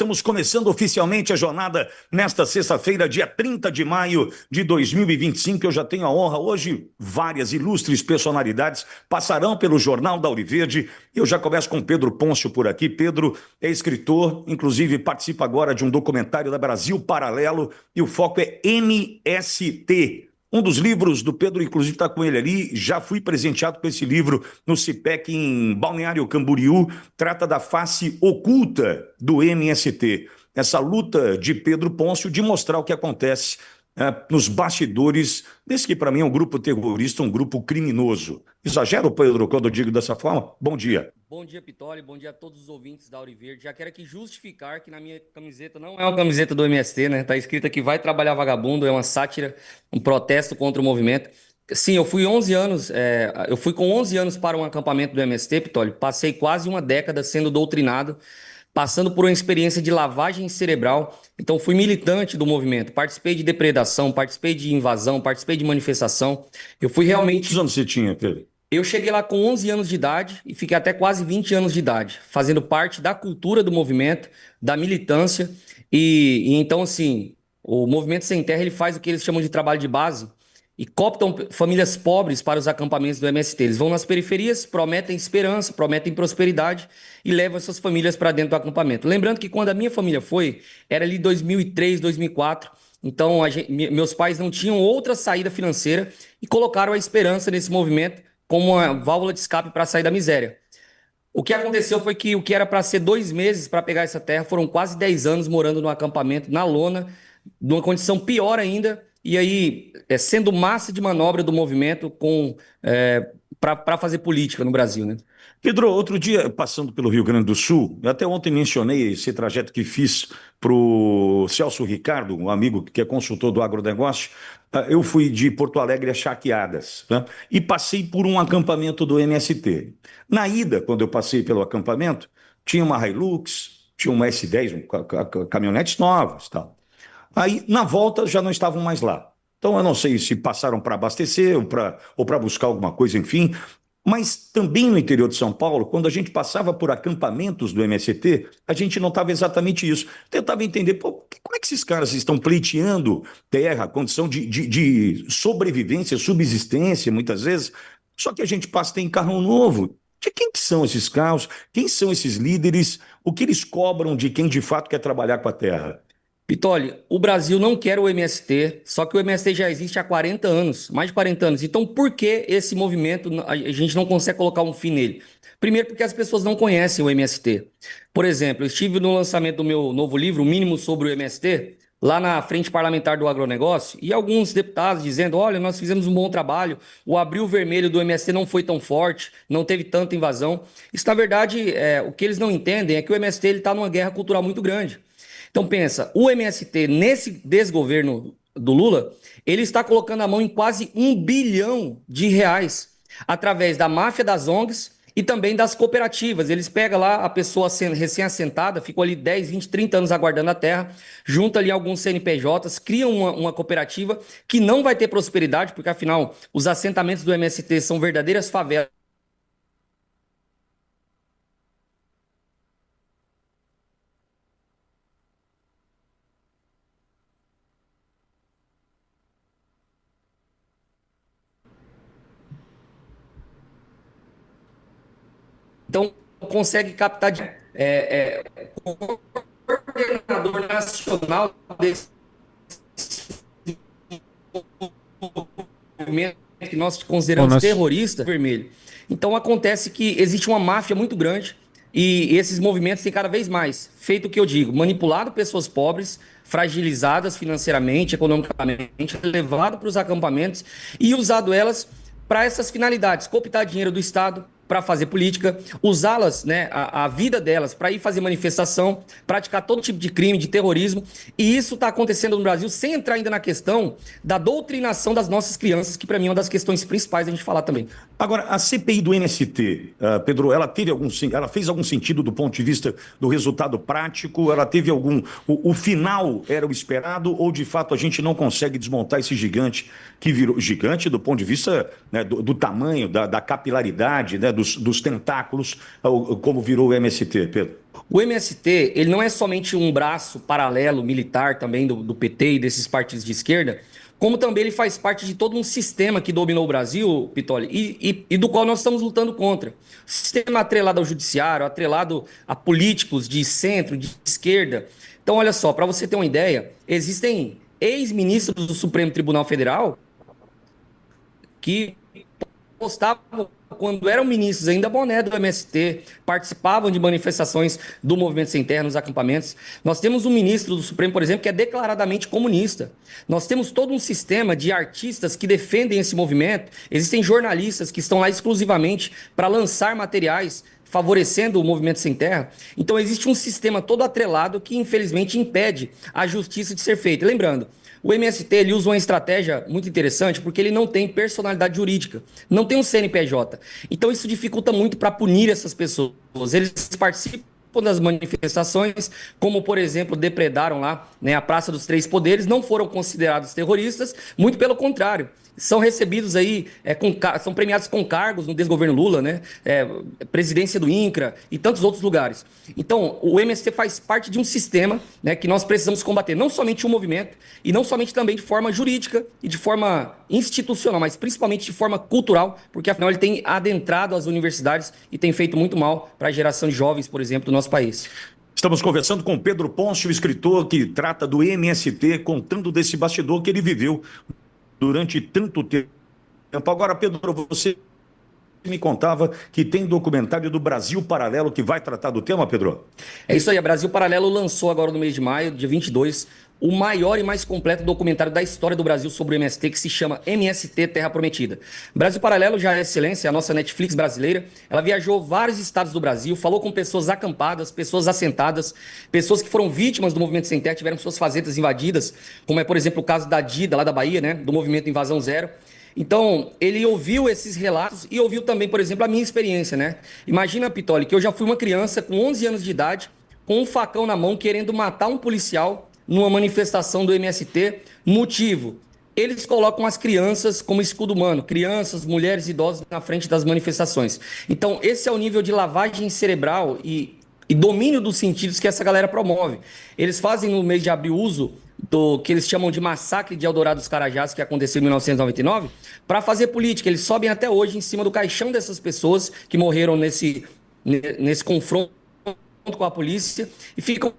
Estamos começando oficialmente a jornada nesta sexta-feira, dia 30 de maio de 2025. Eu já tenho a honra, hoje, várias ilustres personalidades passarão pelo Jornal da Auriverde. Eu já começo com Pedro Pôncio por aqui. Pedro é escritor, inclusive participa agora de um documentário da Brasil Paralelo e o foco é MST. Um dos livros do Pedro, inclusive, está com ele ali. Já fui presenteado com esse livro no CIPEC em Balneário Camboriú. Trata da face oculta do MST. Essa luta de Pedro Pôncio de mostrar o que acontece nos bastidores desse que, para mim, é um grupo terrorista, um grupo criminoso. Exagero, Pedro, quando eu digo dessa forma? Bom dia. Bom dia, Pitoli. Bom dia a todos os ouvintes da Auriverde. Já quero aqui justificar que na minha camiseta não é uma camiseta do MST, né? Tá escrito aqui, vai trabalhar vagabundo, é uma sátira, um protesto contra o movimento. Sim, eu fui 11 anos, eu fui com 11 anos para um acampamento do MST, Pitoli. Passei quase uma década sendo doutrinado, passando por uma experiência de lavagem cerebral. Então, fui militante do movimento, participei de depredação, participei de invasão, participei de manifestação. Eu fui realmente... Quantos anos você tinha, Pedro? Eu cheguei lá com 11 anos de idade e fiquei até quase 20 anos de idade, fazendo parte da cultura do movimento, da militância. E então, assim, o Movimento Sem Terra ele faz o que eles chamam de trabalho de base e cooptam famílias pobres para os acampamentos do MST. Eles vão nas periferias, prometem esperança, prometem prosperidade e levam essas famílias para dentro do acampamento. Lembrando que quando a minha família foi, era ali 2003, 2004. Então, meus pais não tinham outra saída financeira e colocaram a esperança nesse movimento como uma válvula de escape para sair da miséria. O que aconteceu foi que o que era para ser 2 meses para pegar essa terra, foram quase 10 anos morando no acampamento, na lona, numa condição pior ainda, e aí sendo massa de manobra do movimento para fazer política no Brasil, né? Pedro, outro dia, passando pelo Rio Grande do Sul, eu até ontem mencionei esse trajeto que fiz para o Celso Ricardo, um amigo que é consultor do agronegócio. Eu fui de Porto Alegre a Charqueadas, né? E passei por um acampamento do MST. Na ida, quando eu passei pelo acampamento, tinha uma Hilux, tinha uma S10, caminhonetes novas e tal. Aí, na volta, já não estavam mais lá. Então, eu não sei se passaram para abastecer ou para buscar alguma coisa, enfim. Mas também no interior de São Paulo, quando a gente passava por acampamentos do MST, a gente notava exatamente isso. Tentava entender, pô, como é que esses caras estão pleiteando terra, condição de sobrevivência, subsistência, muitas vezes. Só que a gente passa tem carro novo. De quem que são esses carros? Quem são esses líderes? O que eles cobram de quem de fato quer trabalhar com a terra? Pitoli, o Brasil não quer o MST, só que o MST já existe há 40 anos, mais de 40 anos. Então, por que esse movimento, a gente não consegue colocar um fim nele? Primeiro, porque as pessoas não conhecem o MST. Por exemplo, eu estive no lançamento do meu novo livro, O Mínimo sobre o MST, lá na Frente Parlamentar do Agronegócio, e alguns deputados dizendo, olha, nós fizemos um bom trabalho, o abril vermelho do MST não foi tão forte, não teve tanta invasão. Isso, na verdade, o que eles não entendem é que o MST está numa guerra cultural muito grande. Então pensa, o MST nesse desgoverno do Lula, ele está colocando a mão em quase R$ 1 bilhão através da máfia das ONGs e também das cooperativas. Eles pegam lá a pessoa recém-assentada, ficou ali 10, 20, 30 anos aguardando a terra, junta ali alguns CNPJs, criam uma cooperativa que não vai ter prosperidade, porque afinal os assentamentos do MST são verdadeiras favelas. Então, consegue captar coordenador nacional desse movimento que nós consideramos terrorista vermelho. Então, acontece que existe uma máfia muito grande e esses movimentos têm cada vez mais feito o que eu digo, manipulado pessoas pobres, fragilizadas financeiramente, economicamente, levado para os acampamentos e usado elas para essas finalidades, cooptar dinheiro do Estado para fazer política, usá-las, né, a vida delas para ir fazer manifestação, praticar todo tipo de crime, de terrorismo, e isso está acontecendo no Brasil sem entrar ainda na questão da doutrinação das nossas crianças, que para mim é uma das questões principais a gente falar também. Agora, a CPI do MST, Pedro, ela fez algum sentido do ponto de vista do resultado prático? Ela teve o final era o esperado ou de fato a gente não consegue desmontar esse gigante que virou gigante do ponto de vista, né, do tamanho, da capilaridade, né, dos tentáculos, como virou o MST, Pedro? O MST, ele não é somente um braço paralelo militar também do PT e desses partidos de esquerda, como também ele faz parte de todo um sistema que dominou o Brasil, Pitoli, e do qual nós estamos lutando contra. Sistema atrelado ao judiciário, atrelado a políticos de centro, de esquerda. Então, olha só, para você ter uma ideia, existem ex-ministros do Supremo Tribunal Federal que postavam, quando eram ministros, ainda boné do MST, participavam de manifestações do Movimento Sem Terra nos acampamentos. Nós temos um ministro do Supremo, por exemplo, que é declaradamente comunista. Nós temos todo um sistema de artistas que defendem esse movimento. Existem jornalistas que estão lá exclusivamente para lançar materiais favorecendo o Movimento Sem Terra. Então existe um sistema todo atrelado que, infelizmente, impede a justiça de ser feita. Lembrando, o MST ele usa uma estratégia muito interessante porque ele não tem personalidade jurídica, não tem um CNPJ. Então isso dificulta muito para punir essas pessoas. Eles participam das manifestações, como por exemplo depredaram lá, né, a Praça dos Três Poderes, não foram considerados terroristas, muito pelo contrário. São recebidos aí, são premiados com cargos no desgoverno Lula, né? Presidência do INCRA e tantos outros lugares. Então, o MST faz parte de um sistema, né, que nós precisamos combater, não somente o movimento, e não somente também de forma jurídica e de forma institucional, mas principalmente de forma cultural, porque afinal ele tem adentrado as universidades e tem feito muito mal para a geração de jovens, por exemplo, do nosso país. Estamos conversando com Pedro Ponce, o escritor que trata do MST, contando desse bastidor que ele viveu durante tanto tempo. Agora, Pedro, você me contava que tem documentário do Brasil Paralelo que vai tratar do tema, Pedro? É isso aí, a Brasil Paralelo lançou agora no mês de maio, dia 22, o maior e mais completo documentário da história do Brasil sobre o MST, que se chama MST Terra Prometida. Brasil Paralelo já é excelência, a nossa Netflix brasileira. Ela viajou vários estados do Brasil, falou com pessoas acampadas, pessoas assentadas, pessoas que foram vítimas do Movimento Sem Terra, tiveram suas fazendas invadidas, como é, por exemplo, o caso da Dida, lá da Bahia, né, do movimento Invasão Zero. Então, ele ouviu esses relatos e ouviu também, por exemplo, a minha experiência, né? Imagina, Pitoli, que eu já fui uma criança com 11 anos de idade, com um facão na mão, querendo matar um policial numa manifestação do MST. Motivo: eles colocam as crianças como escudo humano, crianças, mulheres, idosos na frente das manifestações. Então, esse é o nível de lavagem cerebral e domínio dos sentidos que essa galera promove. Eles fazem no mês de abril uso do que eles chamam de massacre de Eldorado dos Carajás, que aconteceu em 1999, para fazer política. Eles sobem até hoje em cima do caixão dessas pessoas que morreram nesse confronto com a polícia e ficam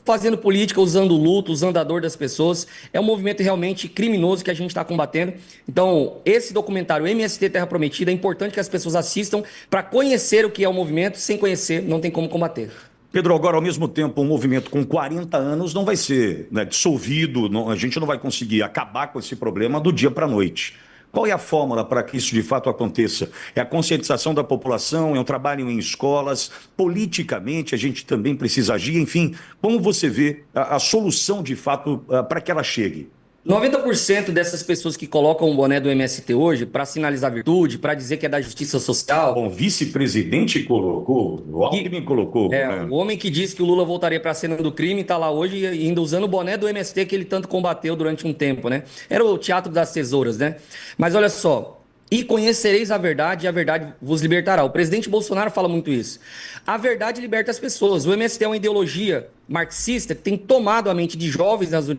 fazendo política, usando o luto, usando a dor das pessoas. É um movimento realmente criminoso que a gente está combatendo. Então, esse documentário MST Terra Prometida é importante que as pessoas assistam para conhecer o que é o movimento. Sem conhecer, não tem como combater. Pedro, agora, ao mesmo tempo, um movimento com 40 anos não vai ser, né, dissolvido, a gente não vai conseguir acabar com esse problema do dia para a noite. Qual é a fórmula para que isso de fato aconteça? É a conscientização da população, é um trabalho em escolas, politicamente a gente também precisa agir, enfim, como você vê a solução de fato para que ela chegue? 90% dessas pessoas que colocam o boné do MST hoje para sinalizar virtude, para dizer que é da justiça social. Bom, vice-presidente colocou, o Alckmin colocou. Né? O homem que disse que o Lula voltaria para a cena do crime está lá hoje ainda usando o boné do MST que ele tanto combateu durante um tempo, né? Era o teatro das tesouras, né? Mas olha só, e conhecereis a verdade e a verdade vos libertará. O presidente Bolsonaro fala muito isso. A verdade liberta as pessoas. O MST é uma ideologia marxista que tem tomado a mente de jovens nas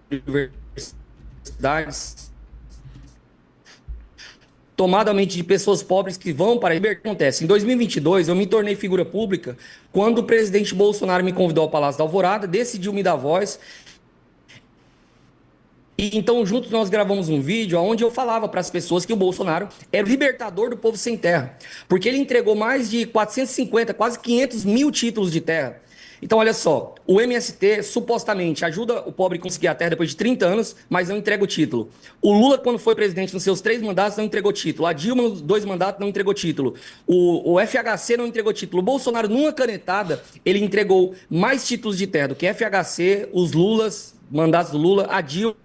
universidades, tomado a mente de pessoas pobres que vão para a liberdade. Acontece, em 2022 eu me tornei figura pública quando o presidente Bolsonaro me convidou ao Palácio da Alvorada, decidiu me dar voz. E então juntos nós gravamos um vídeo onde eu falava para as pessoas que o Bolsonaro era o libertador do povo sem terra, porque ele entregou mais de 450, quase 500 mil títulos de terra. Então, olha só, o MST supostamente ajuda o pobre a conseguir a terra depois de 30 anos, mas não entrega o título. O Lula, quando foi presidente nos seus 3 mandatos, não entregou título. A Dilma, nos 2 mandatos, não entregou título. O FHC não entregou título. O Bolsonaro, numa canetada, ele entregou mais títulos de terra do que FHC, os Lulas, mandatos do Lula, a Dilma.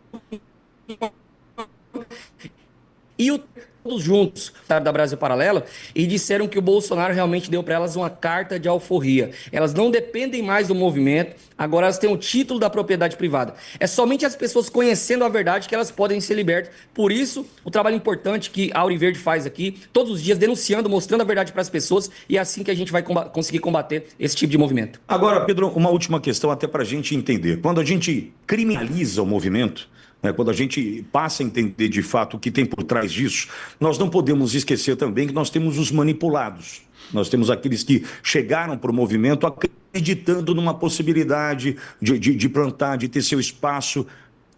E todos juntos da Brasil Paralelo e disseram que o Bolsonaro realmente deu para elas uma carta de alforria. Elas não dependem mais do movimento, agora elas têm o título da propriedade privada. É somente as pessoas conhecendo a verdade que elas podem ser libertas. Por isso, o trabalho importante que a Auriverde faz aqui, todos os dias denunciando, mostrando a verdade para as pessoas, e é assim que a gente vai conseguir combater esse tipo de movimento. Agora, Pedro, uma última questão até para a gente entender. Quando a gente criminaliza o movimento, né, quando a gente passa a entender de fato o que tem por trás disso, nós não podemos esquecer também que nós temos os manipulados. Nós temos aqueles que chegaram para o movimento acreditando numa possibilidade de plantar, de ter seu espaço.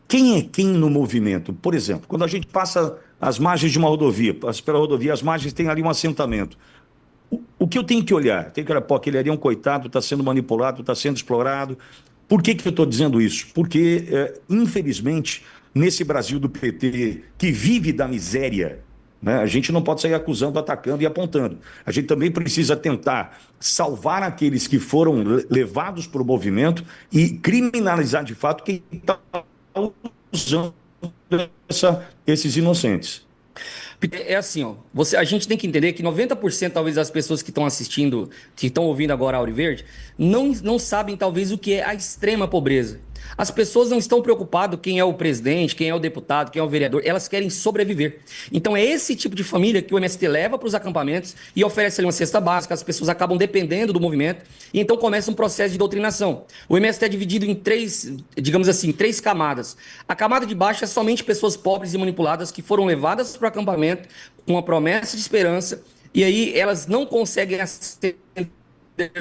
Quem é quem no movimento? Por exemplo, quando a gente passa as margens de uma rodovia, passa pela rodovia, as margens tem ali um assentamento. O que eu tenho que olhar? Tem que olhar, pô, aquele ali é um coitado, está sendo manipulado, está sendo explorado. Por que eu estou dizendo isso? Porque, infelizmente, nesse Brasil do PT, que vive da miséria, né, a gente não pode sair acusando, atacando e apontando. A gente também precisa tentar salvar aqueles que foram levados para o movimento e criminalizar de fato quem está usando esses inocentes. É assim, ó, a gente tem que entender que 90% talvez das pessoas que estão assistindo, que estão ouvindo agora a Auriverde, não sabem talvez o que é a extrema pobreza. As pessoas não estão preocupadas quem é o presidente, quem é o deputado, quem é o vereador, elas querem sobreviver. Então é esse tipo de família que o MST leva para os acampamentos e oferece ali uma cesta básica, as pessoas acabam dependendo do movimento e então começa um processo de doutrinação. O MST é dividido em três, digamos assim, três camadas. A camada de baixo é somente pessoas pobres e manipuladas que foram levadas para o acampamento com uma promessa de esperança e aí elas não conseguem acender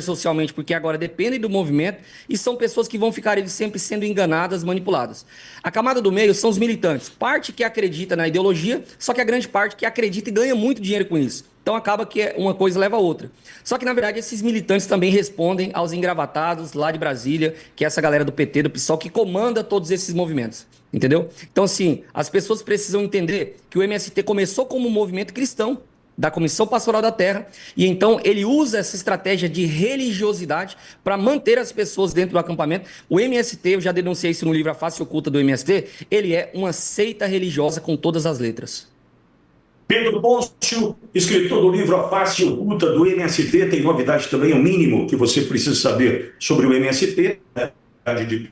socialmente, porque agora dependem do movimento e são pessoas que vão ficar sempre sendo enganadas, manipuladas. A camada do meio são os militantes, parte que acredita na ideologia, só que a grande parte que acredita e ganha muito dinheiro com isso. Então acaba que uma coisa leva a outra. Só que, na verdade, esses militantes também respondem aos engravatados lá de Brasília, que é essa galera do PT, do PSOL, que comanda todos esses movimentos. Entendeu? Então, assim, as pessoas precisam entender que o MST começou como um movimento cristão, da Comissão Pastoral da Terra, e então ele usa essa estratégia de religiosidade para manter as pessoas dentro do acampamento. O MST, eu já denunciei isso no livro A Face Oculta do MST, ele é uma seita religiosa com todas as letras. Pedro Pôncio, escritor do livro A Face Oculta do MST, tem novidade também, o mínimo que você precisa saber sobre o MST, né? De Pedro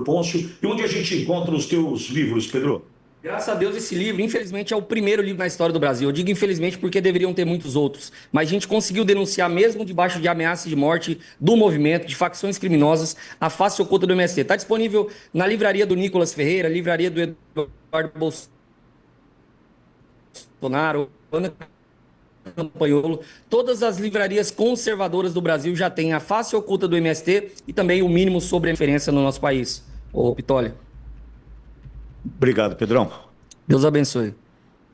Pôncio. E onde a gente encontra os teus livros, Pedro? Graças a Deus, esse livro, infelizmente, é o primeiro livro na história do Brasil. Eu digo infelizmente porque deveriam ter muitos outros. Mas a gente conseguiu denunciar, mesmo debaixo de ameaças de morte do movimento, de facções criminosas, A Face Oculta do MST. Está disponível na livraria do Nicolas Ferreira, livraria do Eduardo Bolsonaro, Ana Campanholo. Todas as livrarias conservadoras do Brasil já têm A Face Oculta do MST e também o mínimo sobre a diferença no nosso país. Ô, Pitolio. Obrigado, Pedrão. Deus abençoe.